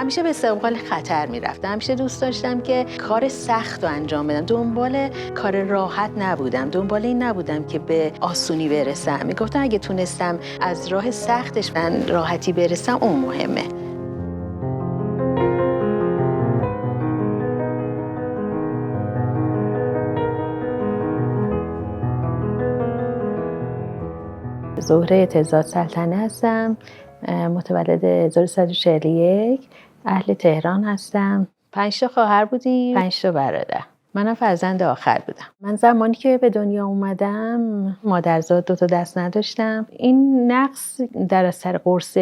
همیشه به استقبال خطر میرفتم. همیشه دوست داشتم که کار سخت رو انجام بدم. دنبال کار راحت نبودم. دنبال این نبودم که به آسونی برسم. میگفتم اگه تونستم از راه سختش من راحتی برسم اون مهمه. زهره تزاد سلطنه هستم. متولد 1341. اهل تهران هستم. 5 تا خواهر بودیم، 5 تا برادر. منم فرزند آخر بودم. من زمانی که به دنیا اومدم مادرزاد 2 تا دست نداشتم. این نقص در اثر قرص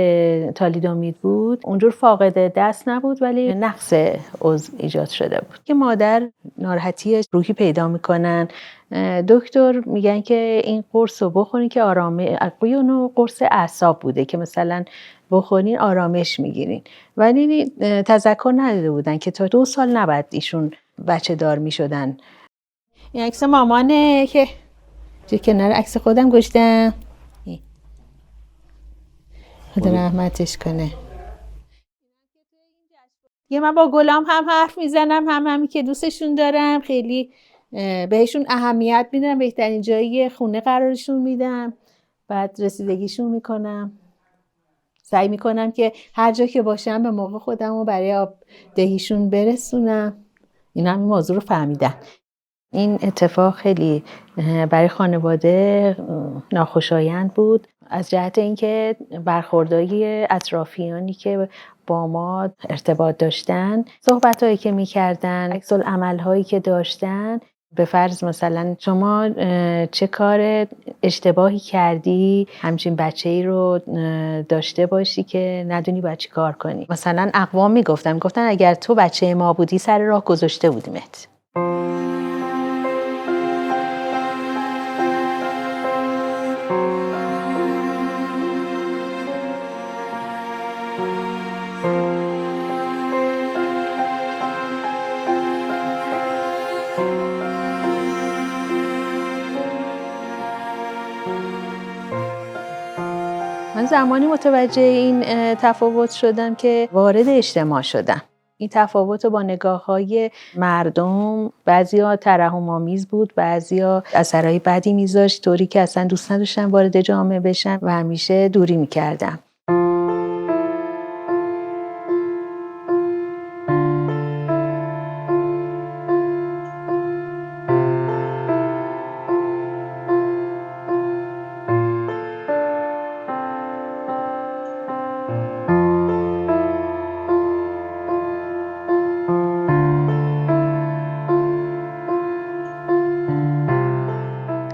تالیدومید بود. اونجور فاقد دست نبود ولی نقص عضو ایجاد شده بود که مادر ناراحتی روحی پیدا میکنن. دکتر میگن که این قرص رو بخورین که قرص اعصاب بوده که مثلا بخورین آرامش میگیرین، ولی تذکر نداده بودن که تا 2 سال نباید ایشون بچه دار میشدن. این عکس مامانه که کنار عکس خودم گذاشتم. خدا رحمتش کنه. یه من با گلام هم حرف میزنم، همین که دوستشون دارم، خیلی بهشون اهمیت میدم، بهترین جایی خونه قرارشون میدم، بعد رسیدگیشون میکنم، سعی میکنم که هر جا که باشم به موقع خودم رو برای آب دهیشون برسونم. اینا هم این موضوع رو فهمیدن. این اتفاق خیلی برای خانواده ناخوشایند بود از جهت اینکه برخوردهای اطرافیانی که با ما ارتباط داشتن، صحبت‌هایی که می‌کردن، عکس‌العمل‌هایی که داشتن، به فرض مثلا شما چه کار اشتباهی کردی همچین بچه‌ای رو داشته باشی که ندونی باید چی کار کنی. مثلا اقوام میگفتن اگر تو بچه ما بودی سر راه گذاشته بودیمت. من زمانی متوجه این تفاوت شدم که وارد اجتماع شدم. این تفاوت با نگاه‌های مردم، بعضیا ترحم‌آمیز بود، بعضیا اثرهای بدی میذاشت، طوری که اصلا دوست نداشتم وارد جامعه بشم و همیشه دوری میکردم.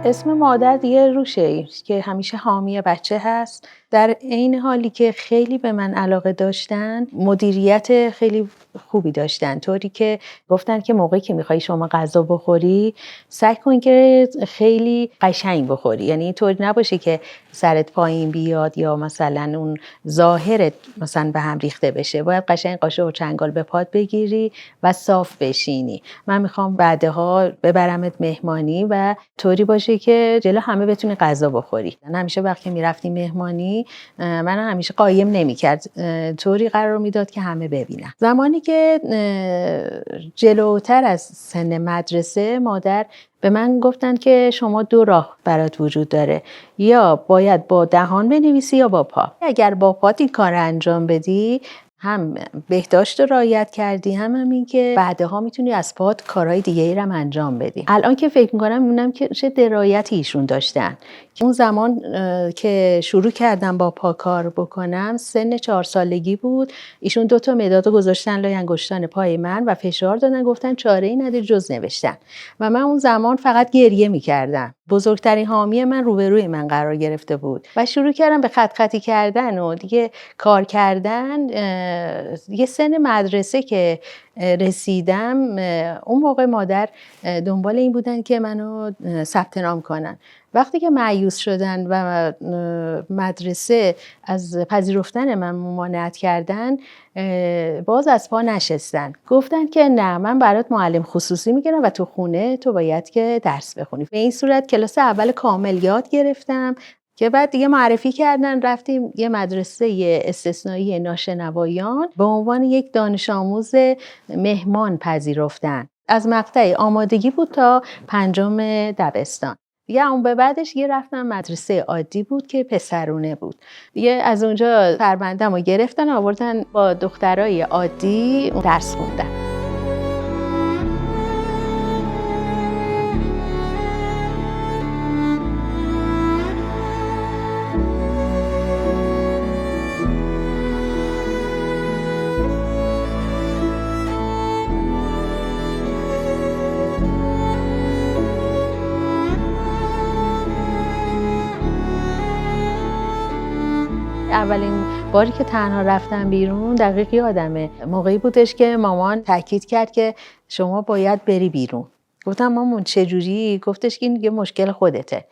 اسم مادر دیگه روشه که همیشه حامی بچه هست. در عین حالی که خیلی به من علاقه داشتن، مدیریت خیلی خوبی داشتن، طوری که گفتن که موقعی که میخوای شما غذا بخوری سعی کن که خیلی قشنگ بخوری، یعنی طوری نباشه که سرت پایین بیاد یا مثلا اون ظاهرت مثلا به هم ریخته بشه. باید قشنگ قاشق و چنگال به پات بگیری و صاف بشینی. من میخوام بعدها ببرمت مهمانی و طوری باشه که جلو همه بتونی غذا بخوری. همیشه وقتی میرفتیم مهمانی من همیشه قایم نمی‌کرد، طوری قرار میداد که همه ببینن. زمانی که جلوتر از سن مدرسه مادر به من گفتن که شما 2 راه برات وجود داره، یا باید با دهان بنویسی یا با پا. اگر با پات این کار انجام بدی هم بهداشت رو رعایت کردی، هم این که بعدها میتونی از پات کارهای دیگه ای رو انجام بدی. الان که فکر میکنم میبینم که چه درایتی ایشون داشتن. اون زمان که شروع کردم با پا کار بکنم سن 4 سالگی بود. ایشون 2 تا مداد گذاشتن لای انگشتان پای من و فشار دادن، گفتن چاره ای نداری جز نوشتن. و من اون زمان فقط گریه میکردم. بزرگترین حامی من روبروی من قرار گرفته بود و شروع کردم به خطی کردن و دیگه کار کردن. یه سن مدرسه که رسیدم، اون موقع مادر دنبال این بودن که منو ثبت نام کنن. وقتی که مایوس شدن و مدرسه از پذیرفتن من ممانعت کردن، باز از پا نشستن. گفتن که نه، من برات معلم خصوصی میگیرم و تو خونه تو باید که درس بخونی. به این صورت کلاس اول کامل یاد گرفتم. که بعد دیگه معرفی کردن، رفتیم یه مدرسه استثنایی ناشنوایان به عنوان یک دانش آموز مهمان پذیرفتن. از مقطع آمادگی بود تا 5م دبستان. دیگه اون به بعدش یه رفتم مدرسه عادی بود که پسرونه بود. دیگه از اونجا پرونده‌مو گرفتن آوردن با دخترای عادی درس خوندن. اولین باری که تنها رفتم بیرون دقیق یادمه، موقعی بودش که مامان تاکید کرد که شما باید بری بیرون. گفتم مامان چجوری؟ گفتش که این دیگه مشکل خودته.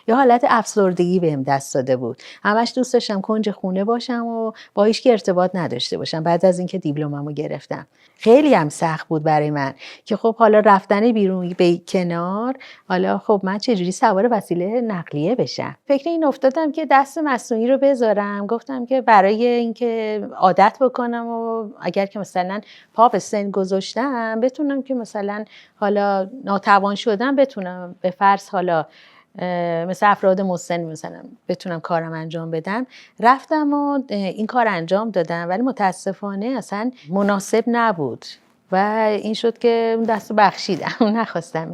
یه حالت افسردگی بهم دست داده بود. همش دوست داشتم کنج خونه باشم و با هیچکی ارتباط نداشته باشم بعد از اینکه دیپلممو گرفتم. خیلی هم سخت بود برای من که خب حالا رفتن بیرون به کنار، حالا خب من چجوری سوار وسیله نقلیه بشم. فکر این افتادم که دست مصنوعی رو بذارم. گفتم که برای اینکه عادت بکنم و اگر که مثلا پا به سن گذاشتم بتونم که مثلا حالا ناتوان شدم بتونم به فرض حالا مثل افراد مسن مثلا بتونم کارم انجام بدم. رفتم و این کار انجام دادم ولی متاسفانه اصلا مناسب نبود و این شد که اون دستو بخشیدم نخواستم.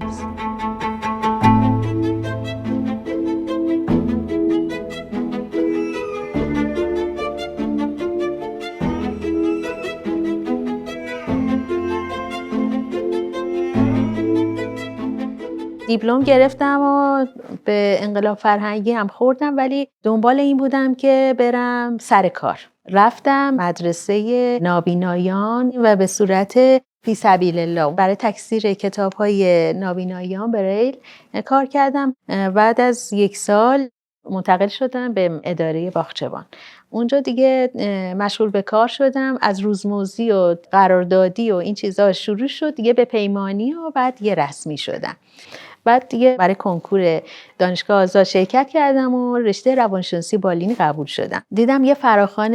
دیپلم گرفتم و به انقلاب فرهنگی هم خوردم ولی دنبال این بودم که برم سر کار. رفتم مدرسه نابینایان و به صورت فی سبیل الله برای تکثیر کتاب‌های نابینایان بریل کار کردم. بعد از 1 سال منتقل شدم به اداره باغچبان. اونجا دیگه مشغول به کار شدم. از روزمزدی و قراردادی و این چیزا شروع شد دیگه به پیمانی و بعد یه رسمی شدم. بعد دیگه برای کنکور دانشگاه آزاد شرکت کردم و رشته روانشناسی بالینی قبول شدم. دیدم یه فراخوان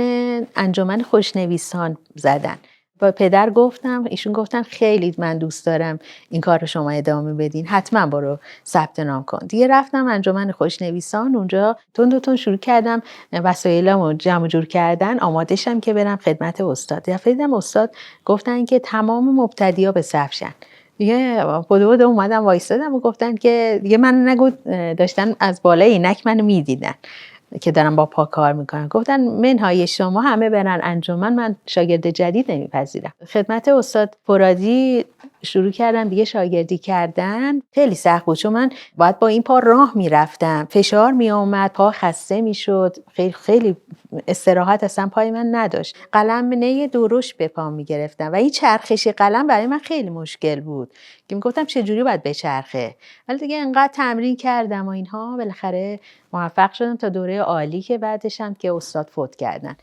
انجمن خوشنویسان زدن. با پدر گفتم، ایشون گفتن خیلی من دوست دارم این کار رو شما ادامه بدین، حتما برو ثبت نام کن. دیگه رفتم انجمن خوشنویسان، اونجا تون شروع کردم وسایلمو جمع جور کردن، آماده شم که برم خدمت استاد. دیدم استاد گفتن که تمام مبتدی‌ها به صف شن. دیگه بوده اومدم وایسادم و گفتن که دیگه من نگو، داشتن از بالای عینک منو میدیدن که دارم با پا کار میکنم. گفتن منهای شما همه برن انجمن، من شاگرد جدید نمیپذیرم. خدمت استاد فرادی شروع کردم دیگه شاگردی کردن. خیلی سخت بود چون من باید با این پا راه میرفتم، فشار میومد، پا خسته میشد، خیلی استراحت اصلا پای من نداشت. قلم نه درشت به پا میگرفتم و این چرخش قلم برای من خیلی مشکل بود که میگفتم چجوری باید بچرخه. ولی دیگه انقدر تمرین کردم و اینها بالاخره موفق شدم تا دوره عالی که بعدش هم که استاد فوت کردن.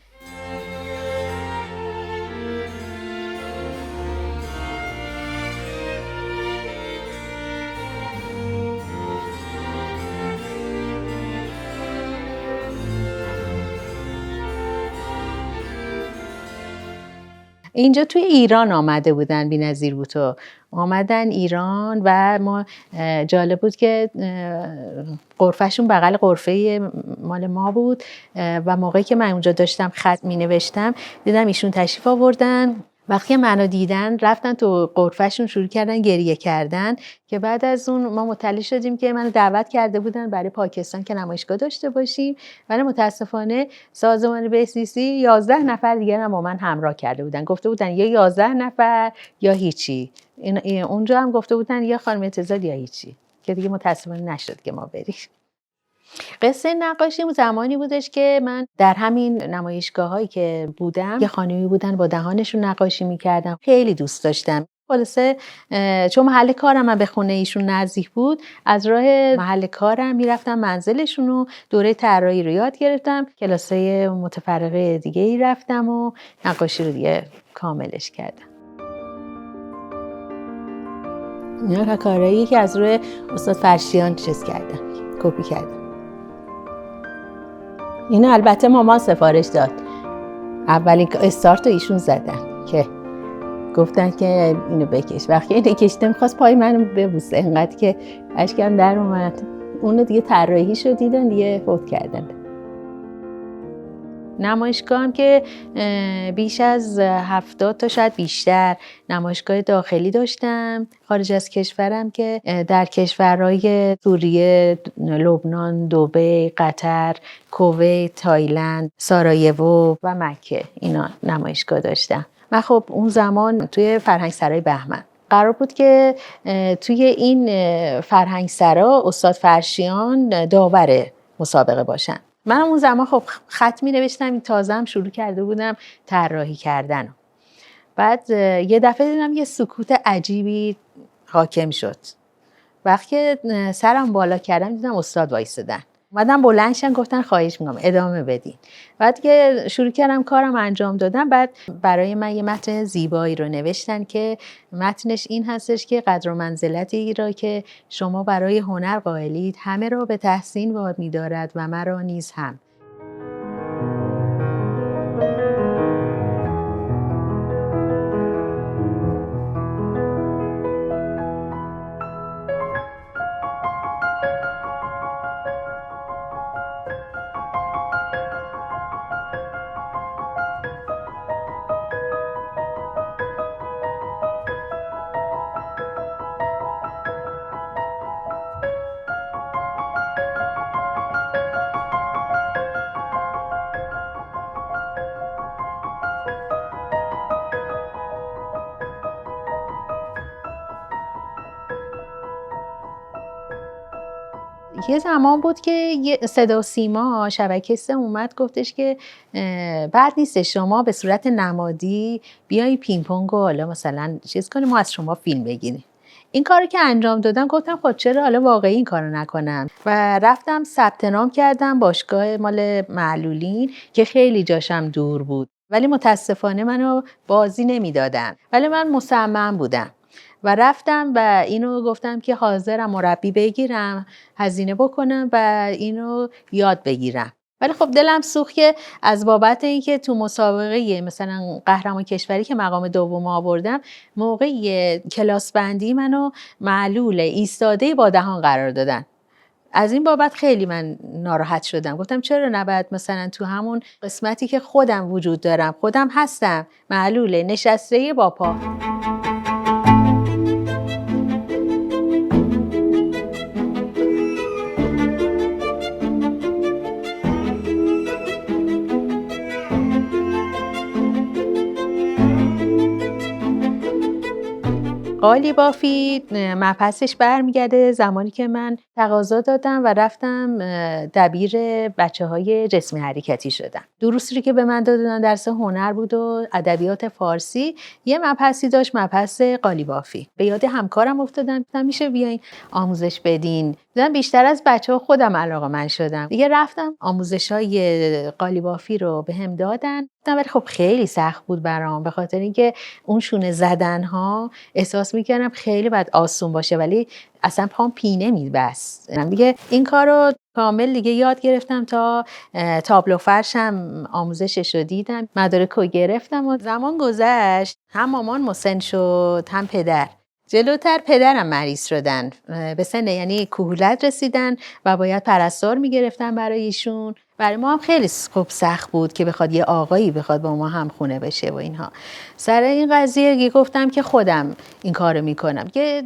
اینجا توی ایران آمده بودن، بی‌نظیر بوتو آمدن ایران و ما جالب بود که غرفه‌شون بغل غرفه مال ما بود و موقعی که من اونجا داشتم خط می نوشتم دیدم ایشون تشریف آوردن. وقتی منو دیدن رفتن تو غرفه‌شون شروع کردن گریه کردن که بعد از اون ما مطلع شدیم که منو دعوت کرده بودن برای پاکستان که نمایشگاه داشته باشیم، ولی متاسفانه سازمان به‌سیسی 11 نفر دیگه هم با من همراه کرده بودن. گفته بودن یا 11 نفر یا هیچی. اونجا هم گفته بودن یا خانم اعتزال یا هیچی، که دیگه متاسفانه نشد که ما بریم. قصه نقاشی اون زمانی بودش که من در همین نمایشگاه‌هایی که بودم یه خانمی بودن با دهانشون نقاشی می‌کردم، خیلی دوست داشتم. خلاصه چون محل کارم من به خونه ایشون نزدیک بود، از راه محل کارم میرفتم منزلشون و دوره طراحی رو یاد گرفتم. کلاسای متفرقه دیگه ای رفتم و نقاشی رو دیگه کاملش کردم. اینا کارهایی که از روی استاد فرشیان چیز کردم، کپی کردم. اینو البته مامان سفارش داد. اولین استارت رو ایشون زدن که گفتن که اینو بکش. وقتی اینو کشیده میخواست پای منو ببوسه، انقدر که اشکم در اومد. اونو دیگه طراحیشو دیدن، دیگه فوت کردن. نمایشگاه هم که بیش از 70 تا شاید بیشتر نمایشگاه داخلی داشتم. خارج از کشورم که در کشورهای سوریه، لبنان، دبی، قطر، کویت، تایلند، سارایوو و مکه اینا نمایشگاه داشتم. من خب اون زمان توی فرهنگسرای بهمن قرار بود که توی این فرهنگسرا استاد فرشیان داور مسابقه باشن. من اون زمان خب خط می نوشتم، این تازه هم شروع کرده بودم طراحی کردن. بعد یه دفعه دیدم یه سکوت عجیبی حاکم شد. وقتی سرم بالا کردم دیدم استاد وایسادن. اومدم بلندشن گفتن خواهش میکنم ادامه بدین. بعد که شروع کردم کارم انجام دادم، بعد برای من یه متن زیبایی رو نوشتن که متنش این هستش که قدر و منزلتی را که شما برای هنر قائلید همه را به تحسین واد می‌دارد و مرا نیز هم. یه زمان بود که صدا و سیما شبکه 3 اومد گفتش که بعد نیست شما به صورت نمادی بیایی پینگ پونگ و حالا مثلا چیز کنیم، ما از شما فیلم بگیریم. این کارو که انجام دادم گفتم خب چرا حالا واقعی این کارو نکنم و رفتم ثبت نام کردم باشگاه مال معلولین که خیلی جاشم دور بود، ولی متاسفانه منو بازی نمیدادن، ولی من مصمم بودم و رفتم و اینو گفتم که حاضرم مربی بگیرم، هزینه بکنم و اینو یاد بگیرم. ولی خب دلم سوخت که از بابت اینکه تو مسابقه مثلا قهرمان کشوری که مقام دوم آوردم، موقع کلاس بندی منو معلول ایستاده با دهان قرار دادن. از این بابت خیلی من ناراحت شدم. گفتم چرا نباید مثلا تو همون قسمتی که خودم وجود دارم، خودم هستم، معلول نشسته با پا. قالیبافی مبحثش برمیگرده زمانی که من تقاضا دادم و رفتم دبیر بچه‌های جسمی حرکتی شدم. دروسی رو که به من دادن درس هنر بود و ادبیات فارسی، یه مبحثی داشت، مبحث قالیبافی. به یاد همکارم افتادم، گفتم میشه بیاین آموزش بدین. دیدم بیشتر از بچه‌ها خودم علاقه‌مند شدم. دیگه رفتم آموزش‌های قالیبافی رو بهم دادن. ولی خب خیلی سخت بود برام، به خاطر اینکه اون شونه زدن‌ها احساس می‌کردم خیلی باید آسون باشه، ولی اصلا پام پینه می‌بست. دیگه این کارو کامل دیگه یاد گرفتم تا تابلو فرشم آموزشش رو دیدم، مدارکو گرفتم و زمان گذشت، هم مامان مسن شد هم پدر. جلوتر پدرم مریض شدن، به سن یعنی کهولت رسیدن و باید پرستار میگرفتن برای ایشون. برای ما هم خیلی خوب سخت بود که بخواد یه آقایی بخواد با ما هم خونه بشه و اینها. سر این قضیه گفتم که خودم این کارو میکنم. یه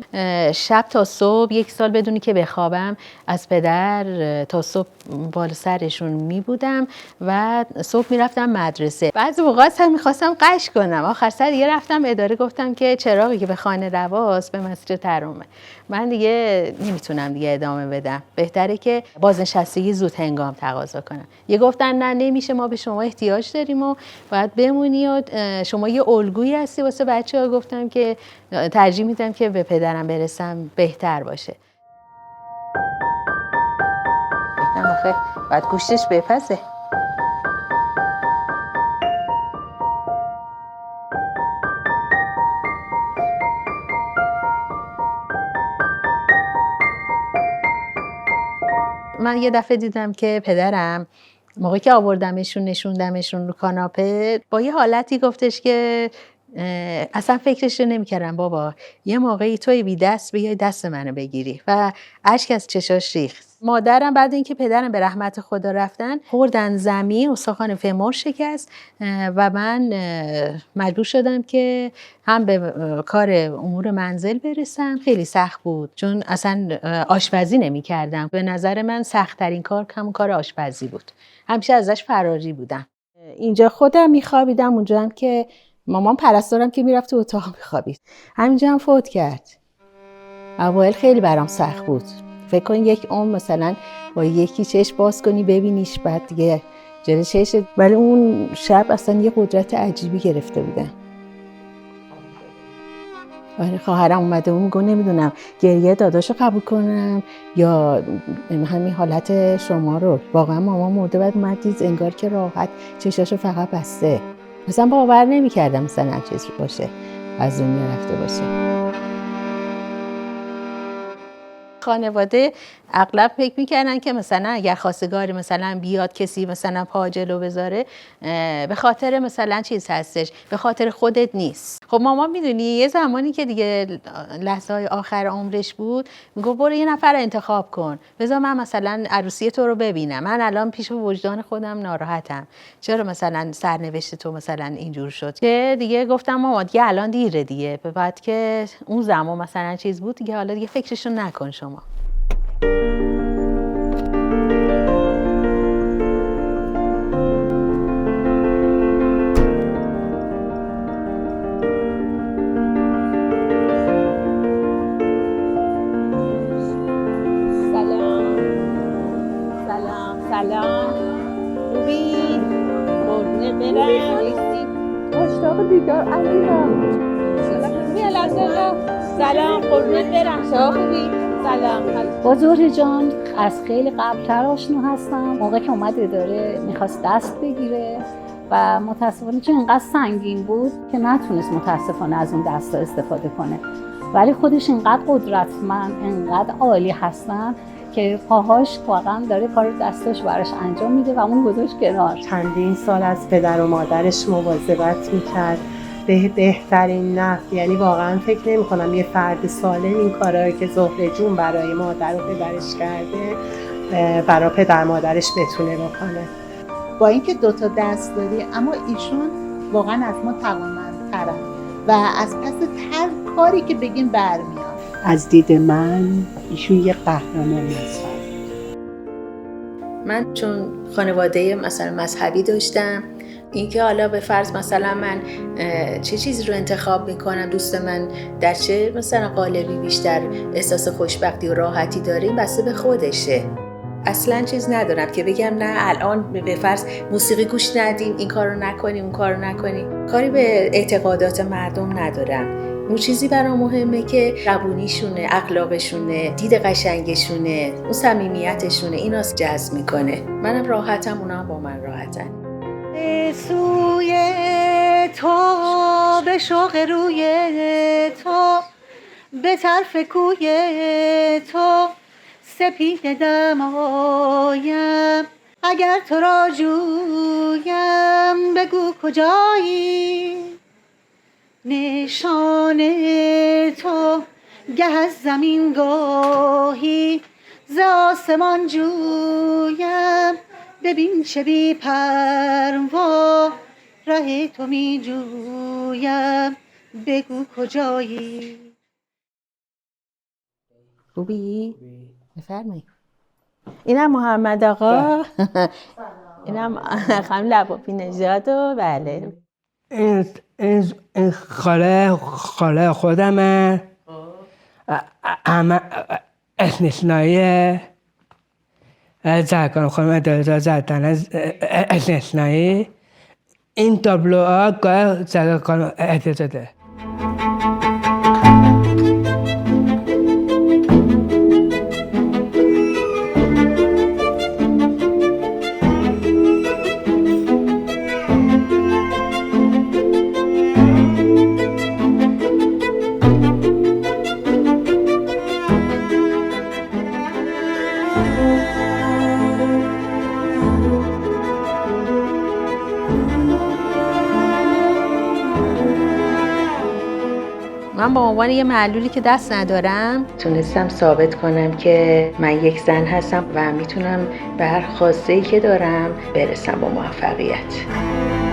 شب تا صبح 1 سال بدونی که بخوابم از پدر تا صبح بالا سرشون میبودم و صبح میرفتم مدرسه. بعضی موقعات هم میخواستم قش کنم. آخر سر دیگه رفتم اداره، گفتم که چراغی که به خانه رواست به مسجد ترومه. من دیگه نمیتونم دیگه ادامه بدم. بهتره که بازنشستگی زود هنگام تقاضا کنم. یه گفتن نه نمیشه، ما به شما احتیاج داریم و باید بمونی و شما یه الگویی هستی واسه بچه‌ها. گفتم که ترجیح میدم که به پدرم برسم بهتر باشه. گفتم آخه باید گوشتش بپزه. من یه دفعه دیدم که پدرم موقعی که آوردمشون نشوندمشون رو کاناپه با یه حالتی گفتش که اصلا فکرش رو نمی‌کردم بابا یه موقعی توی بی دست بیای دست منو بگیری و اشک از چشاش ریخت. مادرم بعد اینکه پدرم به رحمت خدا رفتن خوردن زمین، استخوان فمور شکست و من مجبور شدم که هم به کار امور منزل برسم. خیلی سخت بود چون اصلا آشپزی نمی‌کردم. به نظر من سخت‌ترین کار همون کار آشپزی بود. همیشه ازش فراری بودم. اینجا خودم میخوابیدم، اونجا هم که مامان پرستارم که میرفت تو اتاق میخوابید. همینجا هم فوت کرد. اوایل خیلی برام سخت بود. فکر کن یک عمر مثلا با یکی چشم باز کنی ببینیش بعد دیگه جلوی چشم، ولی اون شب اصلا یه قدرت عجیبی گرفته بودم. آره خواهرم اومده اون میگه نمیدونم گریه داداشو قبول کنم یا همین حالت شما رو. واقعا مامان مرده بعد اومد دید انگار که راحت چشاشو فقط بسته. مثلا باور نمی‌کردم مثلا هر چیزی باشه از دنیا رفته باشه. خانواده اغلب فکر می‌کردن که مثلا اگر خواستگاری مثلا بیاد کسی مثلا پا جلو بذاره به خاطر مثلا چیز هستش، به خاطر خودت نیست. خب مامان میدونی یه زمانی که دیگه لحظه‌های آخر عمرش بود میگه برو یه نفر انتخاب کن، بذار من مثلا عروسی تو رو ببینم. من الان پیش وجدان خودم ناراحتم چرا مثلا سرنوشت تو مثلا اینجور شد. که دیگه گفتم مامان دیگه الان دیره دیگه، بعد که اون زمان مثلا چیز بود دیگه، حالا دیگه فکرشو نکن شما. سلام خوبی؟ قربونه برم لیسی مشتاق دیدار علیرام. سلام قربونه برم شما خوبی؟ سلام با زهره جان از خیلی قبل‌تر آشنا هستم. موقع که اومد اداره میخواست دست بگیره و متاسفانه چون اینقدر سنگین بود که نتونست متاسفانه از اون دستا استفاده کنه، ولی خودش اینقدر قدرتمند اینقدر عالی هستن که پاهاش واقعا داره کار دستاش براش انجام میده و اون گذاشت کنار. چندین سال از پدر و مادرش مواظبت میکرد به بهترین نحو. یعنی واقعا فکر نمی کنم یه فرد سالم این کارهایی که زهره جون برای مادر و پدرش کرده برای پدر مادرش بتونه بکنه. با اینکه 2 تا دست داری اما ایشون واقعا از ما توانمندترن و از پس هر کاری که بگیم برمیاد. از دید من ایشون یه قهرمان هستن. من چون خانواده مثلا مذهبی داشتم، اینکه حالا به فرض مثلا من چه چیزی رو انتخاب میکنم، دوست من در چه مثلا قالبی بیشتر احساس خوشبختی و راحتی داره، بسته به خودشه. اصلا چیز ندارم که بگم نه الان به فرض موسیقی گوش ندیم، این کارو نکنیم، اون کارو نکنیم. کاری به اعتقادات مردم ندارم. اون چیزی برام مهمه که روونیشونه، اخلاقشونه، دید قشنگشونه، اون صمیمیتشونه، ایناست جذب میکنه. منم راحتم، اونا هم با من راحتن. به سوی تو، به شوق روی تو، به طرف کوی تو، سپید دمایم. اگر تو را جویم بگو کجایی، نشان تو گه از زمین گاهی ز آسمان جویم. ببین چه بی پروا ره تو می جویم، بگو کجایی. خوبی؟ بفرمایید. اینم محمد آقا، اینم خانم لبابی نژاد و بله. این خاله خودمه، همه استثنایی زرگان خانم اداره زدن استثنایی. این تابلوها گاه زرگان اجازه ده. واقعا با عنوان یه معلولی که دست ندارم تونستم ثابت کنم که من یک زن هستم و میتونم به هر خواسته‌ای که دارم برسم با موفقیت.